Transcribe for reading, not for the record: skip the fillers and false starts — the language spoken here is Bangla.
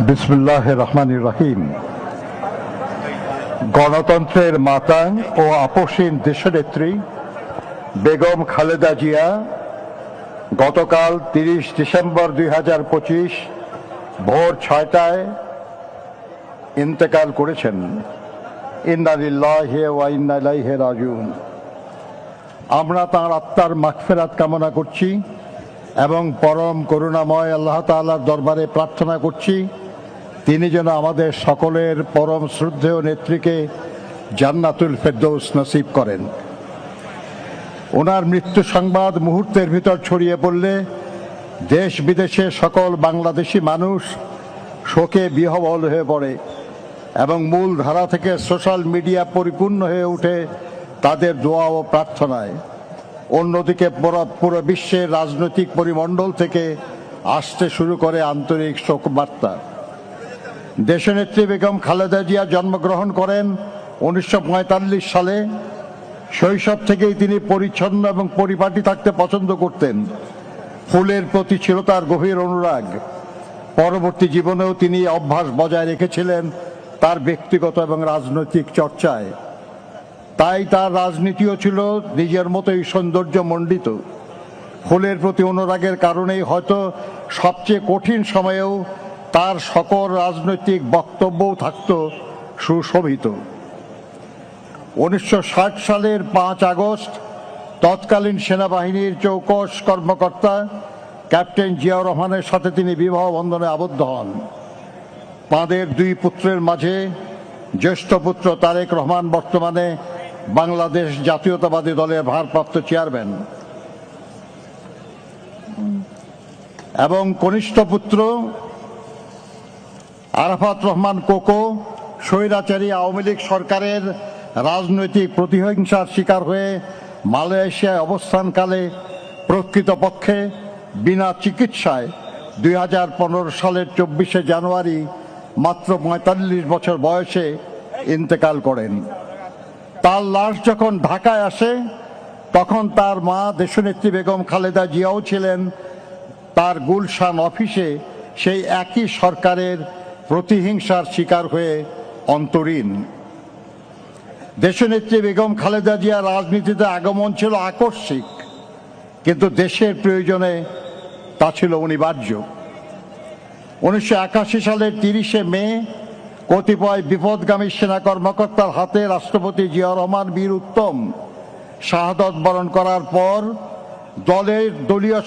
বিসমিল্লাহির রহমানির রহিম। গণতন্ত্রের মাতা ও আপসীন দেশনেত্রী বেগম খালেদা জিয়া গতকাল 30 ডিসেম্বর 2025 ভোর 6টায় ইন্তেকাল করেছেন। ইন্না লিল্লাহি ওয়া ইন্না ইলাইহি রাজিউন। আমরা তাঁর আত্মার মাগফিরাত কামনা করছি এবং পরম করুণাময় আল্লাহ তাআলার দরবারে প্রার্থনা করছি তিনি যেন আমাদের সকলের পরম শ্রদ্ধেয় নেত্রীকে জান্নাতুল ফেরদৌস নসিব করেন। ওনার মৃত্যু সংবাদ মুহূর্তের ভিতর ছড়িয়ে পড়লে দেশ বিদেশে সকল বাংলাদেশি মানুষ শোকে বিহ্বল হয়ে পড়ে এবং মূল ধারা থেকে সোশ্যাল মিডিয়া পরিপূর্ণ হয়ে ওঠে তাদের দোয়া ও প্রার্থনায়। অন্যদিকে পুরো বিশ্বের রাজনৈতিক পরিমণ্ডল থেকে আসতে শুরু করে আন্তরিক শোকবার্তা। দেশনেত্রী বেগম খালেদা জিয়া জন্মগ্রহণ করেন 1945 সালে। শৈশব থেকেই তিনি পরিচ্ছন্ন এবং পরিপাটি থাকতে পছন্দ করতেন। ফুলের প্রতি ছিল তার গভীর অনুরাগ। পরবর্তী জীবনেও তিনি অভ্যাস বজায় রেখেছিলেন তার ব্যক্তিগত এবং রাজনৈতিক চর্চায়। তাই তার রাজনীতিও ছিল নিজের মতোই সৌন্দর্যমণ্ডিত। ফুলের প্রতি অনুরাগের কারণেই হয়তো সবচেয়ে কঠিন সময়েও তার সকল রাজনৈতিক বক্তব্যও থাকত সুশোভিত। 1960 সালের 5 আগস্ট তৎকালীন সেনাবাহিনীর চৌকস কর্মকর্তা ক্যাপ্টেন জিয়াউর রহমানের সাথে তিনি বিবাহ বন্ধনে আবদ্ধ হন। তাঁদের 2 পুত্রের মাঝে জ্যেষ্ঠ পুত্র তারেক রহমান বর্তমানে বাংলাদেশ জাতীয়তাবাদী দলের ভারপ্রাপ্ত চেয়ারম্যান এবং কনিষ্ঠ পুত্র আরাফাত রহমান কোকো স্বৈরাচারী আওয়ামী লীগ সরকারের রাজনৈতিক প্রতিহিংসার শিকার হয়ে মালয়েশিয়ায় অবস্থানকালে প্রকৃতপক্ষে বিনা চিকিৎসায় 2015 সালের 24শে জানুয়ারি মাত্র 45 বছর বয়সে ইন্তেকাল করেন। তার লাশ যখন ঢাকায় আসে তখন তার মা দেশনেত্রী বেগম খালেদা জিয়াও ছিলেন তার গুলশান অফিসে সেই একই সরকারের প্রতিহিংসার শিকার হয়ে অন্তরীণ। দেশনেত্রী বেগম খালেদা জিয়ার রাজনীতিতে আগমন ছিল আকস্মিক, কিন্তু দেশের প্রয়োজনে তা ছিল অনিবার্য। 1981 সালের 30শে মে কতিপয় বিপদগামী সেনা কর্মকর্তার হাতে রাষ্ট্রপতি জিয়াউর রহমান বীর উত্তম শাহাদত বরণ করার পর দলীয়